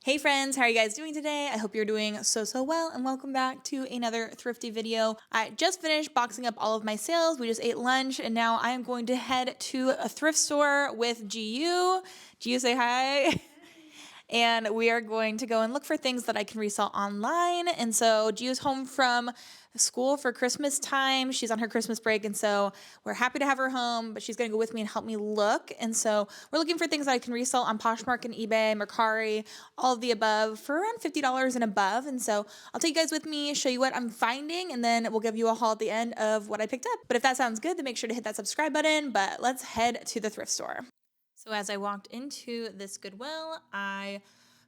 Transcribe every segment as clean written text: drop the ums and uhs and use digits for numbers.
Hey friends, how are you guys doing today? I hope you're doing so well, and welcome back to another thrifty video. I just finished boxing up all of my sales. We just ate lunch and now I am going to head to a thrift store with GU. GU, say hi. And we are going to go and look for things that I can resell online. And so Gio's home from school for Christmas time. She's on her Christmas break, and so we're happy to have her home, but she's gonna go with me and help me look. And so we're looking for things that I can resell on Poshmark and eBay, Mercari, all of the above for around $50 and above. And so I'll take you guys with me, show you what I'm finding, and then we'll give you a haul at the end of what I picked up. But if that sounds good, then make sure to hit that subscribe button. But let's head to the thrift store. So as I walked into this Goodwill, I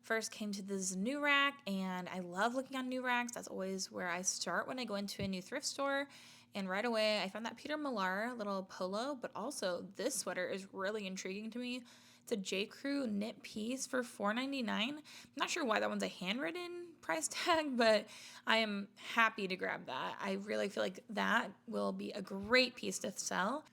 first came to this new rack, and I love looking on new racks. That's always where I start when I go into a new thrift store. And right away, I found that Peter Millar little polo, but also this sweater is really intriguing to me. It's a JCrew knit piece for $4.99. I'm not sure why that one's a handwritten price tag, but I am happy to grab that. I really feel like that will be a great piece to sell.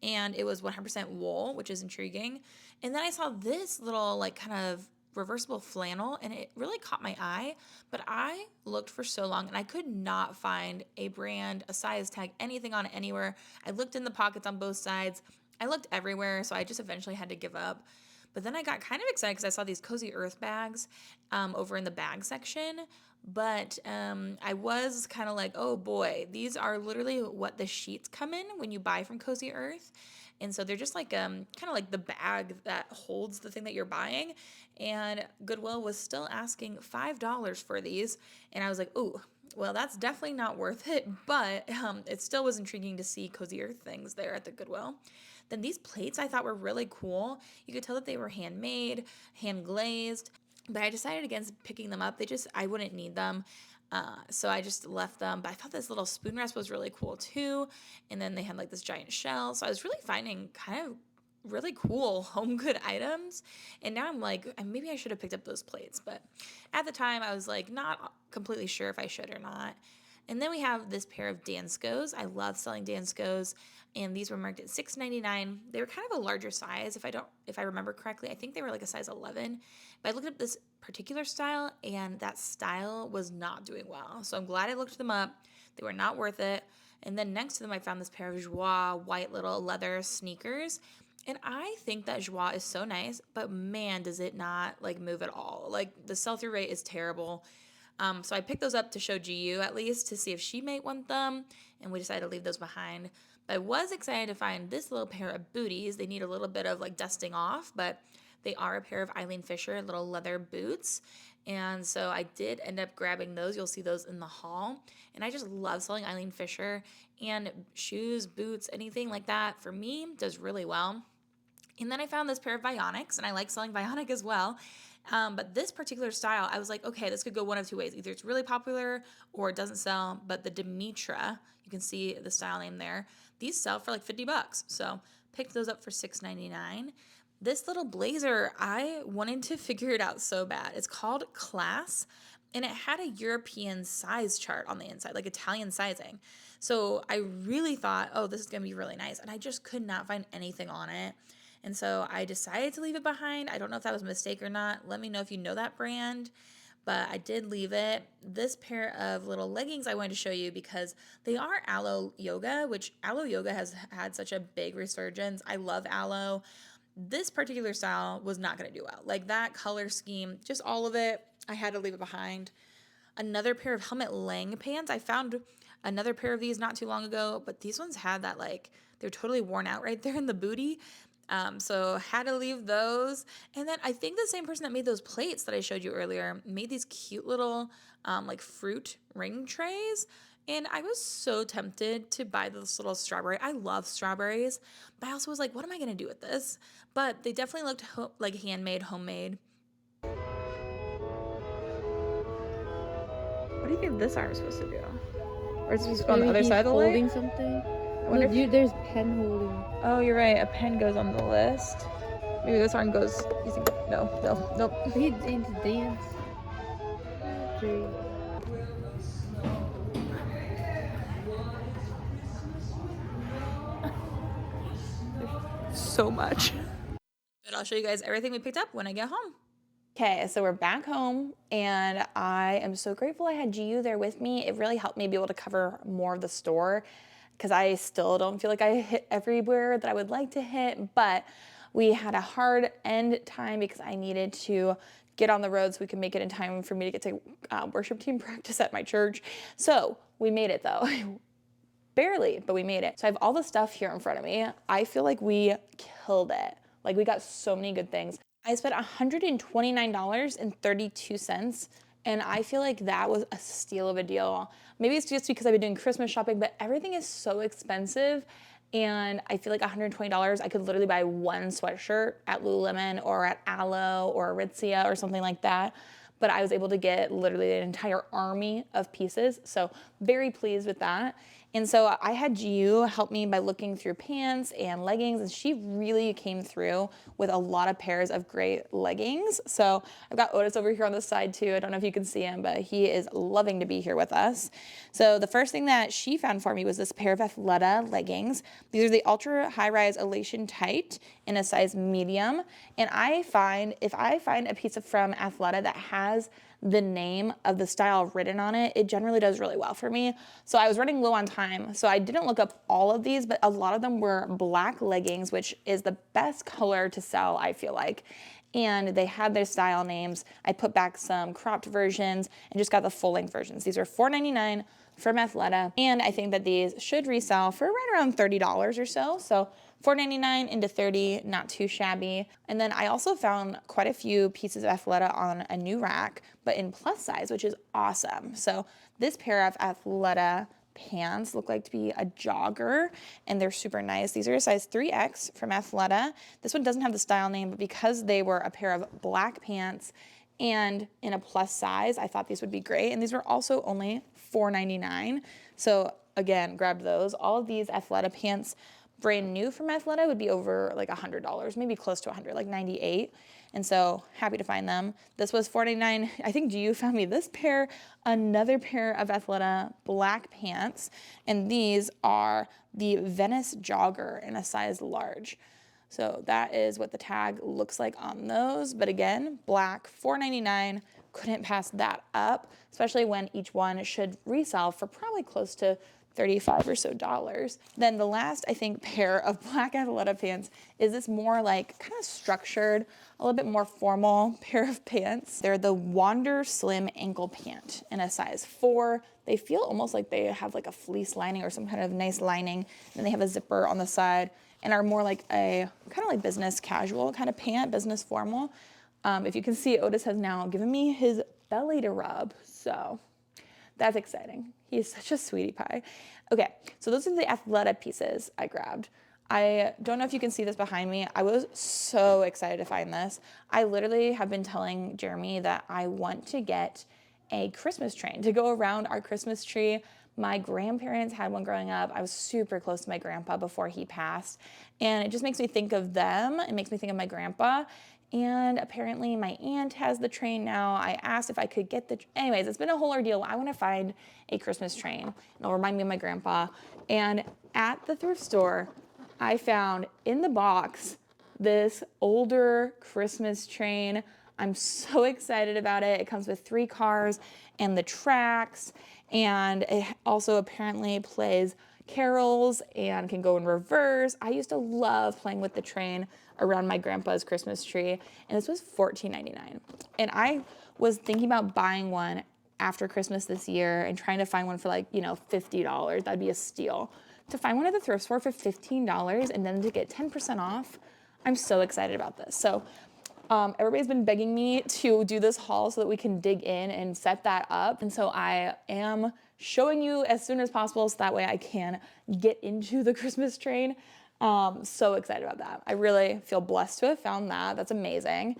And it was 100% wool, which is intriguing. And then I saw this little like kind of reversible flannel, and it really caught my eye, but I looked for so long and I could not find a brand, a size tag, anything on it anywhere. I looked in the pockets on both sides. I looked everywhere, so I just eventually had to give up. But then I got kind of excited because I saw these Cozy Earth bags over in the bag section. But I was kind of like, oh boy, these are literally what the sheets come in when you buy from Cozy Earth. And so they're just like kind of like the bag that holds the thing that you're buying. And Goodwill was still asking $5 for these. And I was like, ooh, well, that's definitely not worth it, but it still was intriguing to see Cozy Earth things there at the Goodwill. Then these plates I thought were really cool. You could tell that they were handmade, hand glazed, but I decided against picking them up. I wouldn't need them. So I just left them. But I thought this little spoon rest was really cool too. And then they had like this giant shell. So I was really finding kind of really cool home good items. And now I'm like, maybe I should have picked up those plates. But at the time, I was like not completely sure if I should or not. And then we have this pair of Danskos. I love selling Danskos, and these were marked at $6.99. They were kind of a larger size, if I remember correctly. I think they were like a size 11. But I looked up this particular style, and that style was not doing well. So I'm glad I looked them up. They were not worth it. And then next to them, I found this pair of Joie white little leather sneakers. And I think that Joie is so nice, but man, does it not like move at all. Like the sell-through rate is terrible. So I picked those up to show GU at least to see if she might want them, and we decided to leave those behind. But I was excited to find this little pair of booties. They need a little bit of like dusting off, but they are a pair of Eileen Fisher little leather boots. And so I did end up grabbing those. You'll see those in the haul. And I just love selling Eileen Fisher, and shoes, boots, anything like that for me does really well. And then I found this pair of Vionics, and I like selling Vionic as well. But this particular style, I was like, okay, this could go one of two ways. Either it's really popular or it doesn't sell. But the Demetra, you can see the style name there, these sell for like $50. So picked those up for $6.99. This little blazer, I wanted to figure it out so bad. It's called Class, and it had a European size chart on the inside, like Italian sizing. So I really thought, oh, this is going to be really nice. And I just could not find anything on it. And so I decided to leave it behind. I don't know if that was a mistake or not. Let me know if you know that brand. But I did leave it. This pair of little leggings I wanted to show you because they are Aloe Yoga, which Aloe Yoga has had such a big resurgence. I love Aloe. This particular style was not going to do well. Like that color scheme, just all of it, I had to leave it behind. Another pair of Helmut Lang pants. I found another pair of these not too long ago, but these ones had that like, they're totally worn out right there in the booty. So had to leave those. And then I think the same person that made those plates that I showed you earlier made these cute little like fruit ring trays. And I was so tempted to buy this little strawberry. I love strawberries, but I also was like, what am I going to do with this? But they definitely looked like handmade, homemade. What do you think this arm is supposed to do? Or is it supposed to go on the other side of the light? Holding something. I wonder if There's pen holding. Oh, you're right. A pen goes on the list. Maybe this arm goes. You think? Nope. He's into dance. So much. But I'll show you guys everything we picked up when I get home. Okay, so we're back home and I am so grateful I had GU there with me. It really helped me be able to cover more of the store because I still don't feel like I hit everywhere that I would like to hit, but we had a hard end time because I needed to get on the road so we could make it in time for me to get to worship team practice at my church. So we made it though. Barely, but we made it. So I have all the stuff here in front of me. I feel like we killed it. Like we got so many good things. I spent $129.32, and I feel like that was a steal of a deal. Maybe it's just because I've been doing Christmas shopping, but everything is so expensive, and I feel like $120, I could literally buy one sweatshirt at Lululemon or at Alo or Aritzia or something like that. But I was able to get literally an entire army of pieces, so very pleased with that. And so I had GU help me by looking through pants and leggings, and she really came through with a lot of pairs of great leggings. So I've got Otis over here on the side too. I don't know if you can see him, but he is loving to be here with us. So the first thing that she found for me was this pair of Athleta leggings. These are the ultra high-rise elation tight in a size medium. And I find, if I find a piece from Athleta that has the name of the style written on it, it generally does really well for me. So I was running low on time, so I didn't look up all of these, but a lot of them were black leggings, which is the best color to sell, I feel like. And they had their style names. I put back some cropped versions and just got the full length versions. These are $4.99 from Athleta, and I think that these should resell for right around $30 or so. So $4.99 into $30, not too shabby. And then I also found quite a few pieces of Athleta on a new rack, but in plus size, which is awesome. So this pair of Athleta pants look like to be a jogger, and they're super nice. These are a size 3X from Athleta. This one doesn't have the style name, but because they were a pair of black pants and in a plus size, I thought these would be great. And these were also only $4.99. So again, grabbed those. All of these Athleta pants, brand new from Athleta, would be over like $100, maybe close to 100, like 98. And so happy to find them. This was $4.99. I think GU found me this pair, another pair of Athleta black pants. And these are the Venice Jogger in a size large. So that is what the tag looks like on those. But again, black, $4.99. Couldn't pass that up, especially when each one should resell for probably close to $35 or so. Then the last, I think, pair of black Athleta pants is this more like kind of structured, a little bit more formal pair of pants. They're the Wander Slim ankle pant in a size 4. They feel almost like they have like a fleece lining or some kind of nice lining. Then they have a zipper on the side and are more like a kind of like business casual kind of pant, business formal. If you can see, Otis has now given me his belly to rub, so that's exciting. He's such a sweetie pie. Okay, so those are the Athleta pieces I grabbed. I don't know if you can see this behind me. I was so excited to find this. I literally have been telling Jeremy that I want to get a Christmas train to go around our Christmas tree. My grandparents had one growing up. I was super close to my grandpa before he passed, and it just makes me think of them. It makes me think of my grandpa. And apparently my aunt has the train now. I asked if I could get anyways, it's been a whole ordeal. I want to find a Christmas train. It'll remind me of my grandpa. And at the thrift store, I found in the box this older Christmas train. I'm so excited about it. It comes with 3 cars and the tracks, and it also apparently plays carols and can go in reverse. I used to love playing with the train around my grandpa's Christmas tree, and this was $14.99. And I was thinking about buying one after Christmas this year and trying to find one for like, $50. That'd be a steal. To find one at the thrift store for $15 and then to get 10% off, I'm so excited about this. So everybody's been begging me to do this haul so that we can dig in and set that up. And so I am showing you as soon as possible so that way I can get into the Christmas train. So excited about that. I really feel blessed to have found that. That's amazing.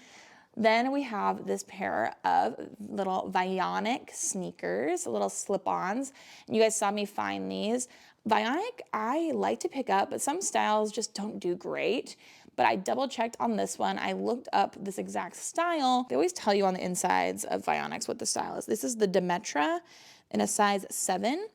Then we have this pair of little Vionic sneakers, little slip-ons. You guys saw me find these. Vionic, I like to pick up, but some styles just don't do great. But I double checked on this one. I looked up this exact style. They always tell you on the insides of Vionics what the style is. This is the Demetra in a size 7.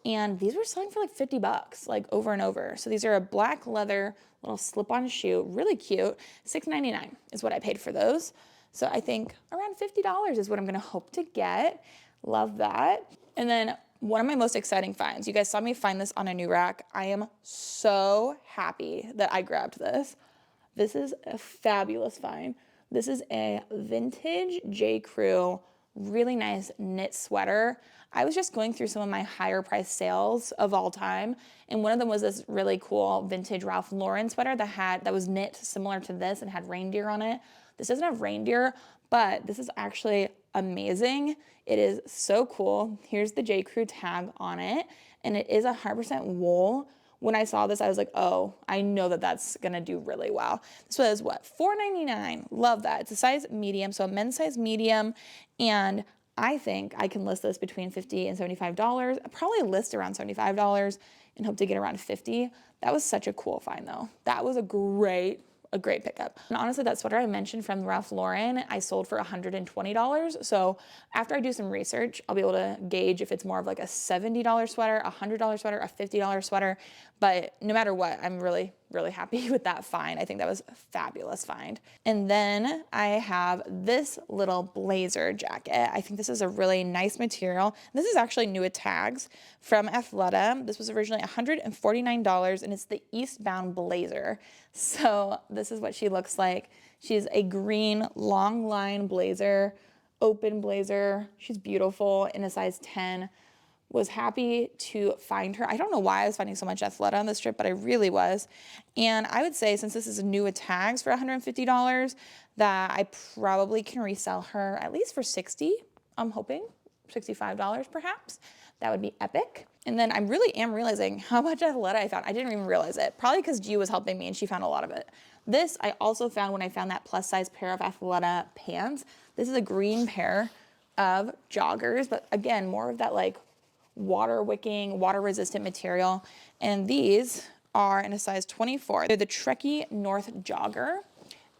And these were selling for like $50, like over and over. So these are a black leather little slip-on shoe, really cute. $6.99 is what I paid for those. So I think around $50 is what I'm gonna hope to get. Love that. And then one of my most exciting finds, you guys saw me find this on a new rack. I am so happy that I grabbed this. This is a fabulous find. This is a vintage JCrew, really nice knit sweater. I was just going through some of my higher price sales of all time, and one of them was this really cool vintage Ralph Lauren sweater that was knit similar to this and had reindeer on it. This doesn't have reindeer, but this is actually amazing. It is so cool. Here's the JCrew tag on it, and it is 100% wool. When I saw this, I was like, oh, I know that that's gonna do really well. This was what, $4.99. Love that. It's a size medium, so a men's size medium, and I think I can list this between $50 and $75. I'll probably list around $75 and hope to get around $50. That was such a cool find though. That was a great pickup. And honestly, that sweater I mentioned from Ralph Lauren, I sold for $120. So after I do some research, I'll be able to gauge if it's more of like a $70 sweater, a $100 sweater, a $50 sweater. But no matter what, I'm really happy with that find. I think that was a fabulous find. And then I have this little blazer jacket. I think this is a really nice material. This is actually new with tags from Athleta. This was originally $149, and it's the Eastbound Blazer. So this is what she looks like. She's a green long line blazer, open blazer. She's beautiful in a size 10. Was happy to find her. I don't know why I was finding so much Athleta on this trip, but I really was. And I would say, since this is new with tags for $150, that I probably can resell her at least for $60. I'm hoping $65 perhaps. That would be epic. And then I really am realizing how much Athleta I found. I didn't even realize it. Probably because G was helping me and she found a lot of it. This I also found when I found that plus size pair of Athleta pants. This is a green pair of joggers, but again, more of that like water wicking, water resistant material. And these are in a size 24. They're the Trekkie North Jogger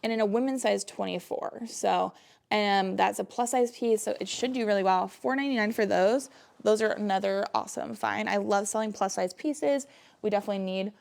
and in a women's size 24. So that's a plus size piece, so it should do really well. $4.99 for those. Those are another awesome find. I love selling plus size pieces. We definitely need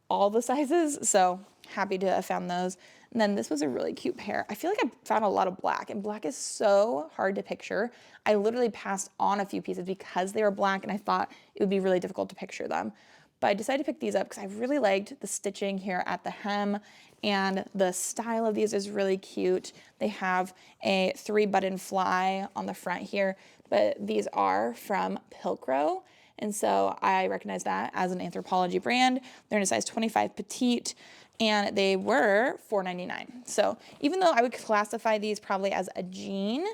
all the sizes, so happy to have found those. And then this was a really cute pair. I feel like I found a lot of black, and black is so hard to picture. I literally passed on a few pieces because they were black, and I thought it would be really difficult to picture them. But I decided to pick these up because I really liked the stitching here at the hem, and the style of these is really cute. They have a 3-button fly on the front here, but these are from Pilcrow. And so I recognize that as an Anthropologie brand. They're in a size 25 petite, and they were $4.99. So even though I would classify these probably as a jean,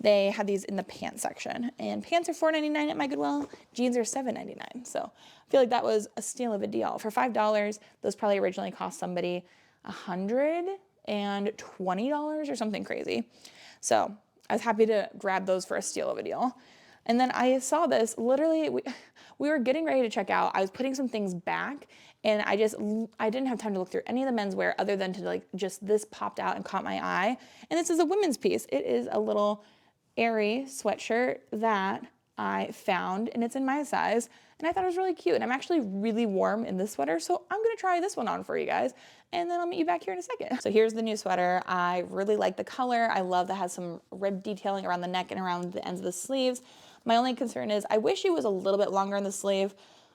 they had these in the pants section. And pants are $4.99 at my Goodwill. Jeans are $7.99. So I feel like that was a steal of a deal. For $5, those probably originally cost somebody $120 or something crazy. So I was happy to grab those for a steal of a deal. And then I saw this, literally, we were getting ready to check out. I was putting some things back, and I didn't have time to look through any of the menswear other than to like, just this popped out and caught my eye. And this is a women's piece. It is a little airy sweatshirt that I found, and it's in my size, and I thought it was really cute. And I'm actually really warm in this sweater, so I'm gonna try this one on for you guys, and then I'll meet you back here in a second. So here's the new sweater. I really like the color. I love that it has some rib detailing around the neck and around the ends of the sleeves. My only concern is I wish it was a little bit longer in the sleeve,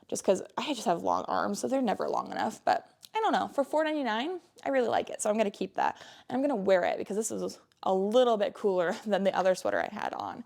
just because I just have long arms, so they're never long enough. But I don't know, for $4.99, I really like it, so I'm gonna keep that. And I'm gonna wear it because this is a little bit cooler than the other sweater I had on.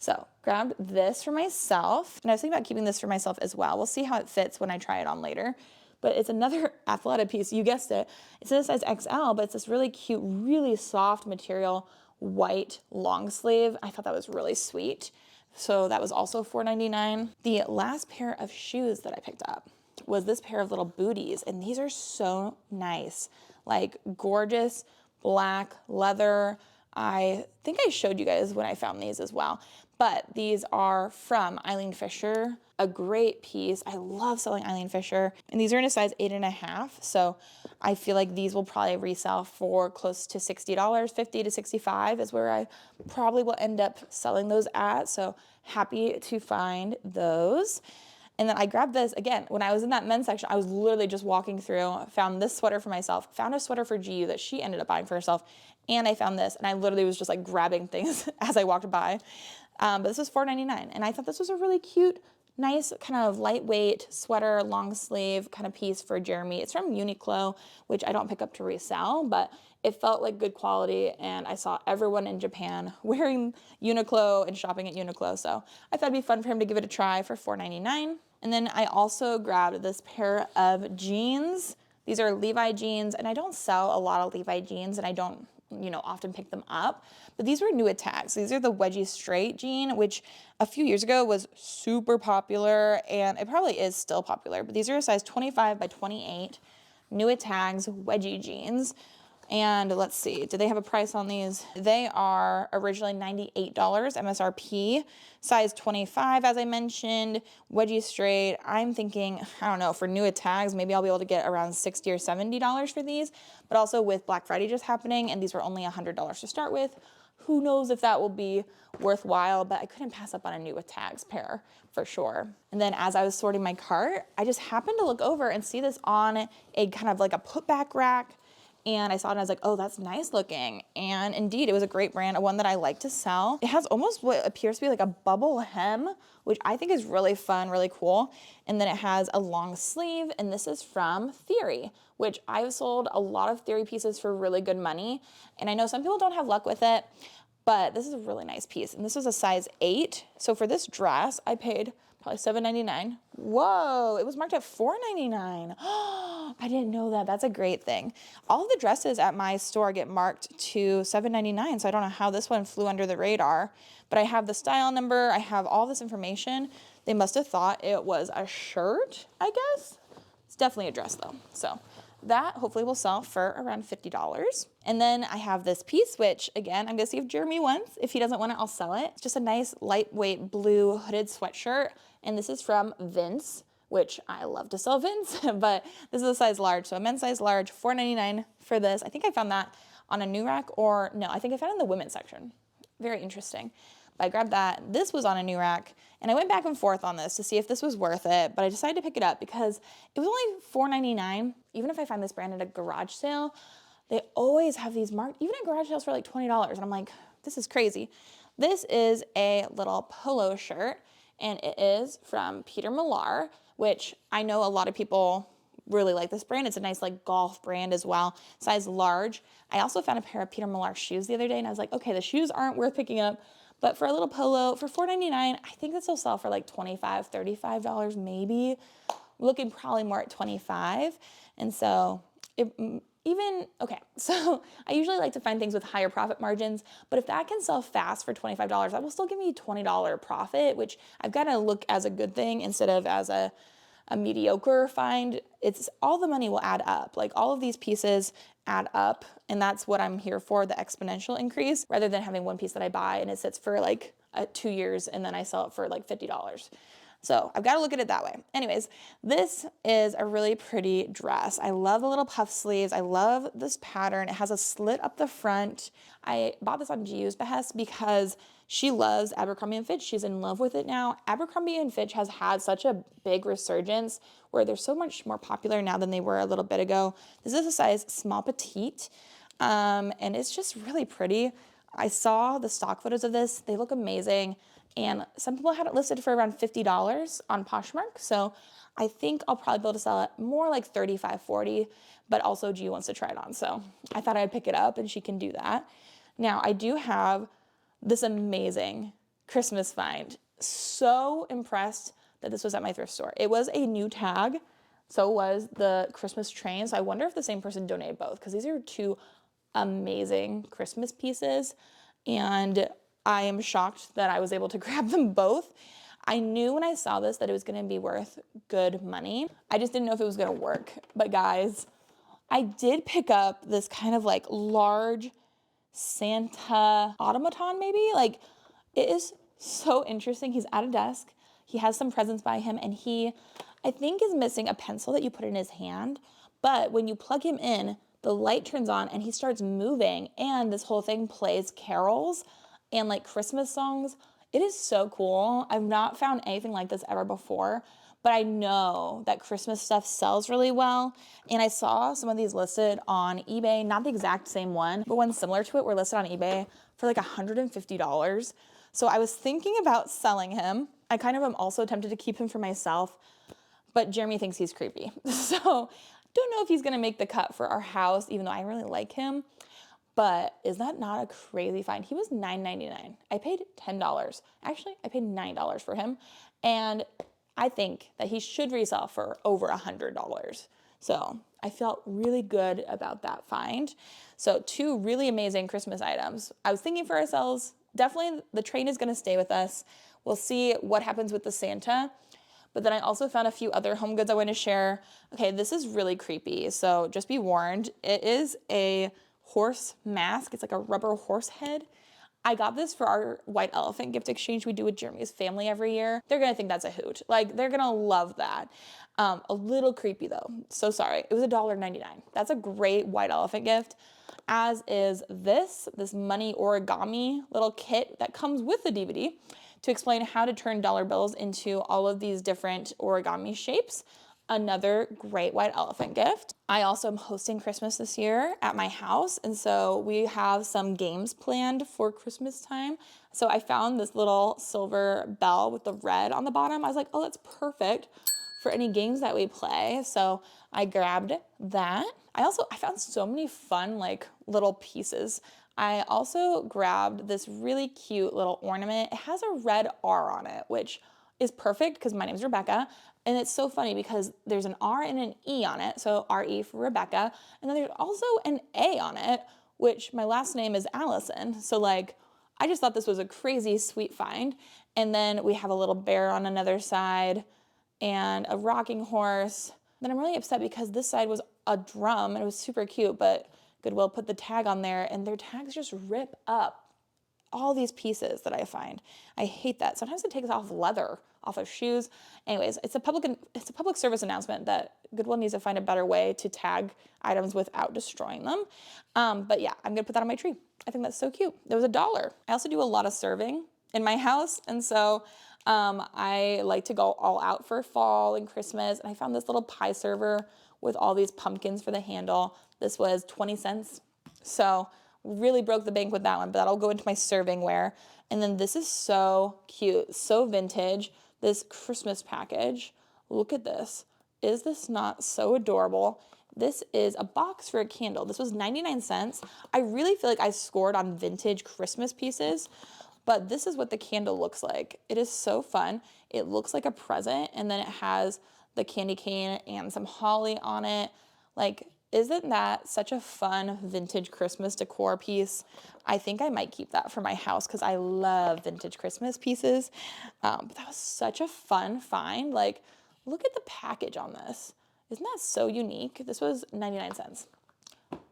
So grabbed this for myself, and I was thinking about keeping this for myself as well. We'll see how it fits when I try it on later. But it's another Athleta piece, you guessed it. It's in a size XL, but it's this really cute, really soft material, white long sleeve. I thought that was really sweet. So that was also $4.99. The last pair of shoes that I picked up was this pair of little booties, and these are so nice. Like gorgeous black leather. I think I showed you guys when I found these as well. But these are from Eileen Fisher, a great piece. I love selling Eileen Fisher. And these are in a size 8.5. So I feel like these will probably resell for close to $60, $50 to $65 is where I probably will end up selling those at. So happy to find those. And then I grabbed this, again, when I was in that men's section, I was literally just walking through, found this sweater for myself, found a sweater for GU that she ended up buying for herself, And I found this, and I literally was just like grabbing things as I walked by. But this was $4.99, and I thought this was a really cute, nice kind of lightweight sweater, long sleeve kind of piece for Jeremy. It's from Uniclo, which I don't pick up to resell, but it felt like good quality, and I saw everyone in Japan wearing Uniclo and shopping at Uniclo, so I thought it'd be fun for him to give it a try for $4.99. And then I also grabbed this pair of jeans. These are Levi jeans, and I don't sell a lot of Levi jeans, and I don't, often pick them up, but these were new attacks. These are the wedgie straight jean, which a few years ago was super popular, and it probably is still popular, but these are a size 25 by 28, new tags, wedgie jeans. And let's see, do they have a price on these? They are originally $98 MSRP, size 25, as I mentioned, wedgie straight. I'm thinking, I don't know, for new tags, maybe I'll be able to get around $60 or $70 for these, but also with Black Friday just happening, and these were only $100 to start with, who knows if that will be worthwhile, but I couldn't pass up on a new tags pair for sure. And then as I was sorting my cart, I just happened to look over and see this on a kind of like a putback rack. And I saw it and I was like, oh, that's nice looking. And indeed, it was a great brand, one that I like to sell. It has almost what appears to be like a bubble hem, which I think is really fun, really cool. And then it has a long sleeve, and this is from Theory, which I've sold a lot of Theory pieces for really good money. And I know some people don't have luck with it, but this is a really nice piece. And this was a size 8. So for this dress, I paid probably $7.99. Whoa, it was marked at $4.99. I didn't know that. That's a great thing. All of the dresses at my store get marked to $7.99, so I don't know how this one flew under the radar, but I have the style number. I have all this information. They must have thought it was a shirt, I guess. It's definitely a dress though. So that hopefully will sell for around $50. And then I have this piece, which again, I'm gonna see if Jeremy wants. If he doesn't want it, I'll sell it. It's just a nice lightweight blue hooded sweatshirt. And this is from Vince, which I love to sell Vince, but this is a size large. So a men's size large, $4.99 for this. I think I found that on a new rack, or no, I think I found it in the women's section. Very interesting. But I grabbed that. This was on a new rack, and I went back and forth on this to see if this was worth it, but I decided to pick it up because it was only $4.99. Even if I find this brand at a garage sale, they always have these marked, even at garage sales for like $20. And I'm like, this is crazy. This is a little polo shirt, and it is from Peter Millar, which I know a lot of people really like this brand. It's a nice like golf brand as well, size large. I also found a pair of Peter Millar shoes the other day, and I was like, okay, the shoes aren't worth picking up, but for a little polo, for $4.99, I think this will sell for like $25, $35 maybe. Looking probably more at $25. And so okay, so I usually like to find things with higher profit margins, but if that can sell fast for $25, that will still give me a $20 profit, which I've got to look as a good thing instead of as a mediocre find. It's all the money will add up. Like all of these pieces add up, and that's what I'm here for, the exponential increase, rather than having one piece that I buy and it sits for like 2 years and then I sell it for like $50. So I've got to look at it that way. Anyways, this is a really pretty dress. I love the little puff sleeves. I love this pattern. It has a slit up the front. I bought this on Giu's behest because she loves Abercrombie & Fitch. She's in love with it now. Abercrombie & Fitch has had such a big resurgence where they're so much more popular now than they were a little bit ago. This is a size small petite, and it's just really pretty. I saw the stock photos of this. They look amazing. And some people had it listed for around $50 on Poshmark. So I think I'll probably be able to sell it more like $35, $40, but also Giu wants to try it on. So I thought I'd pick it up and she can do that. Now I do have this amazing Christmas find. So impressed that this was at my thrift store. It was a new tag. So was the Christmas train. So I wonder if the same person donated both, because these are two amazing Christmas pieces. And I am shocked that I was able to grab them both. I knew when I saw this that it was going to be worth good money. I just didn't know if it was going to work. But guys, I did pick up this kind of like large Santa automaton maybe. Like, it is so interesting. He's at a desk. He has some presents by him, and he, I think, is missing a pencil that you put in his hand. But when you plug him in, the light turns on and he starts moving, and this whole thing plays carols and like Christmas songs. It is so cool. I've not found anything like this ever before, but I know that Christmas stuff sells really well. And I saw some of these listed on eBay, not the exact same one, but ones similar to it were listed on eBay for like $150. So I was thinking about selling him. I kind of am also tempted to keep him for myself, but Jeremy thinks he's creepy. So don't know if he's gonna make the cut for our house, even though I really like him. But is that not a crazy find? He was $9.99. I paid $10. Actually, I paid $9 for him. And I think that he should resell for over $100. So I felt really good about that find. So 2 really amazing Christmas items. I was thinking for ourselves, definitely the train is gonna stay with us. We'll see what happens with the Santa. But then I also found a few other home goods I want to share. Okay, this is really creepy, so just be warned. It is a horse mask. It's like a rubber horse head. I got this for our white elephant gift exchange we do with Jeremy's family every year. They're gonna think that's a hoot. Like, they're gonna love that. A little creepy though, so sorry. It was $1.99. That's a great white elephant gift, as is this money origami little kit that comes with the DVD to explain how to turn dollar bills into all of these different origami shapes. Another great white elephant gift. I also am hosting Christmas this year at my house, and so we have some games planned for Christmas time. So I found this little silver bell with the red on the bottom. I was like, oh, that's perfect for any games that we play. So I grabbed that. I found so many fun like little pieces. I also grabbed this really cute little ornament. It has a red R on it, which is perfect because my name's Rebecca. And it's so funny because there's an R and an E on it, so R-E for Rebecca. And then there's also an A on it, which my last name is Allison. So like, I just thought this was a crazy sweet find. And then we have a little bear on another side and a rocking horse. Then I'm really upset because this side was a drum and it was super cute, but Goodwill put the tag on there and their tags just rip up all these pieces that I find. I hate that. Sometimes it takes off leather off of shoes. Anyways, it's a public service announcement that Goodwill needs to find a better way to tag items without destroying them. But yeah, I'm gonna put that on my tree. I think that's so cute. It was $1. I also do a lot of serving in my house, and so I like to go all out for fall and Christmas. And I found this little pie server with all these pumpkins for the handle. This was 20 cents. So really broke the bank with that one, but that'll go into my serving ware. And then this is so cute, so vintage, this Christmas package. Look at this. Is this not so adorable? This is a box for a candle. This was 99 cents. I really feel like I scored on vintage Christmas pieces, but this is what the candle looks like. It is so fun. It looks like a present, and then it has the candy cane and some holly on it. Like, isn't that such a fun vintage Christmas decor piece? I think I might keep that for my house because I love vintage Christmas pieces. But that was such a fun find. Like, look at the package on this. Isn't that so unique? This was 99 cents.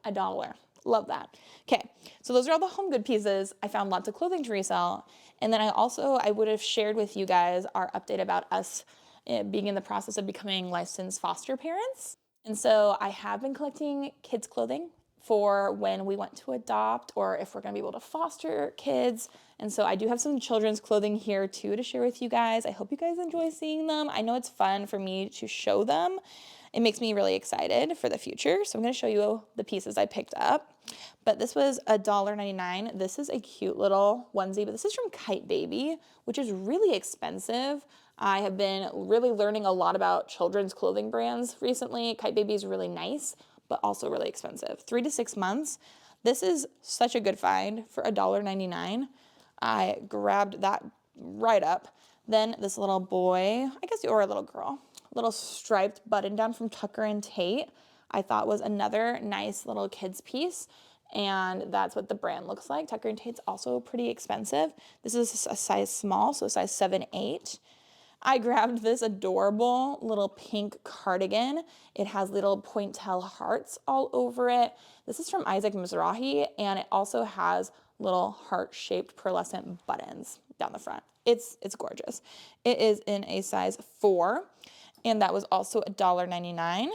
$1. Love that. Okay, so those are all the home good pieces. I found lots of clothing to resell. And then I would have shared with you guys our update about us being in the process of becoming licensed foster parents. And so I have been collecting kids' clothing for when we want to adopt or if we're gonna be able to foster kids. And so I do have some children's clothing here too to share with you guys. I hope you guys enjoy seeing them. I know it's fun for me to show them. It makes me really excited for the future. So I'm gonna show you the pieces I picked up. But this was $1.99. This is a cute little onesie, but this is from Kite Baby, which is really expensive. I have been really learning a lot about children's clothing brands recently. Kite Baby is really nice, but also really expensive. 3 to 6 months. This is such a good find for $1.99. I grabbed that right up. Then this little boy, I guess, or a little girl, little striped button down from Tucker and Tate, I thought was another nice little kids piece. And that's what the brand looks like. Tucker and Tate's also pretty expensive. This is a size small, so size 7-8. I grabbed this adorable little pink cardigan. It has little pointel hearts all over it. This is from Isaac Mizrahi, and it also has little heart-shaped pearlescent buttons down the front. It's gorgeous. It is in a size 4, and that was also $1.99.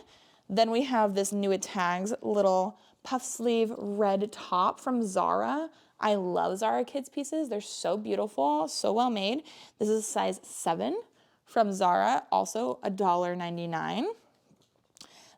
Then we have this new tags little puff sleeve red top from Zara. I love Zara kids pieces. They're so beautiful, so well made. This is a size 7 from Zara, also $1.99.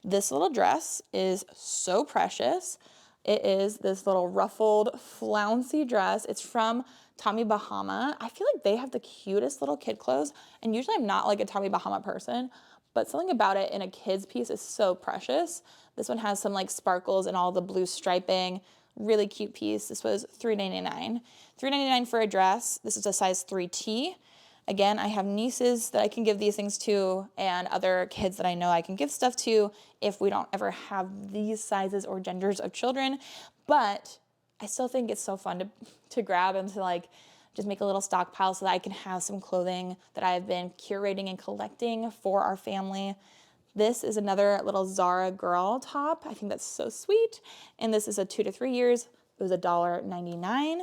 This little dress is so precious. It is this little ruffled, flouncy dress. It's from Tommy Bahama. I feel like they have the cutest little kid clothes, and usually I'm not like a Tommy Bahama person, but something about it in a kid's piece is so precious. This one has some like sparkles and all the blue striping. Really cute piece. This was $3.99. $3.99 for a dress. This is a size 3T. Again, I have nieces that I can give these things to and other kids that I know I can give stuff to if we don't ever have these sizes or genders of children. But I still think it's so fun to grab and to like just make a little stockpile so that I can have some clothing that I have been curating and collecting for our family. This is another little Zara girl top. I think that's so sweet. And this is a 2 to 3 years. It was $1.99.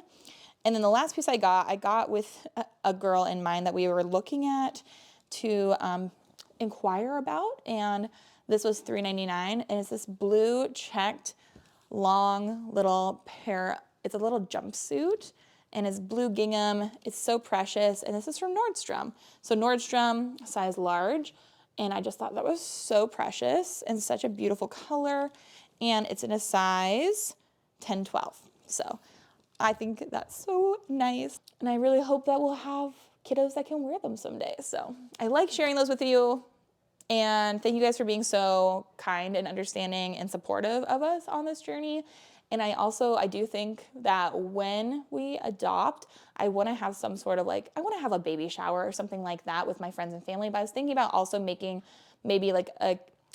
And then the last piece I got with a girl in mind that we were looking at to inquire about. And this was $3.99. And it's this blue checked long little pair. It's a little jumpsuit. And it's blue gingham. It's so precious. And this is from Nordstrom. So Nordstrom, size large. And I just thought that was so precious and such a beautiful color. And it's in a size 10-12. So I think that's so nice. And I really hope that we'll have kiddos that can wear them someday. So I like sharing those with you. And thank you guys for being so kind and understanding and supportive of us on this journey. And I do think that when we adopt, I want to have some sort of I want to have a baby shower or something like that with my friends and family. But I was thinking about also making maybe like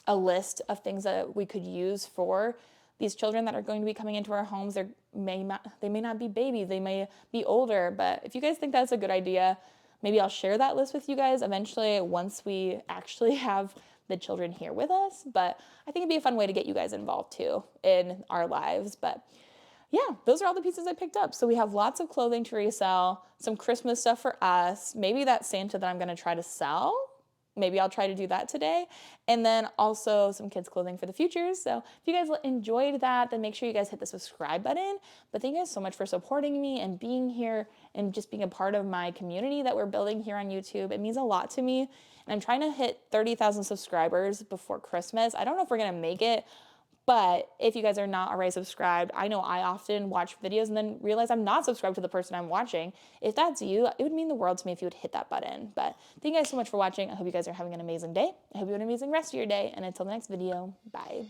a list of things that we could use for these children that are going to be coming into our homes. They may not be babies, they may be older. But if you guys think that's a good idea, maybe I'll share that list with you guys eventually once we actually have the children here with us. But I think it'd be a fun way to get you guys involved too in our lives. But yeah, those are all the pieces I picked up. So we have lots of clothing to resell, some Christmas stuff for us, maybe that Santa that I'm going to try to sell. Maybe I'll try to do that today. And then also some kids clothing for the future. So if you guys enjoyed that, then make sure you guys hit the subscribe button. But thank you guys so much for supporting me and being here and just being a part of my community that we're building here on YouTube. It means a lot to me. And I'm trying to hit 30,000 subscribers before Christmas. I don't know if we're going to make it, but if you guys are not already subscribed, I know I often watch videos and then realize I'm not subscribed to the person I'm watching. If that's you, it would mean the world to me if you would hit that button. But thank you guys so much for watching. I hope you guys are having an amazing day. I hope you have an amazing rest of your day. And until the next video, bye.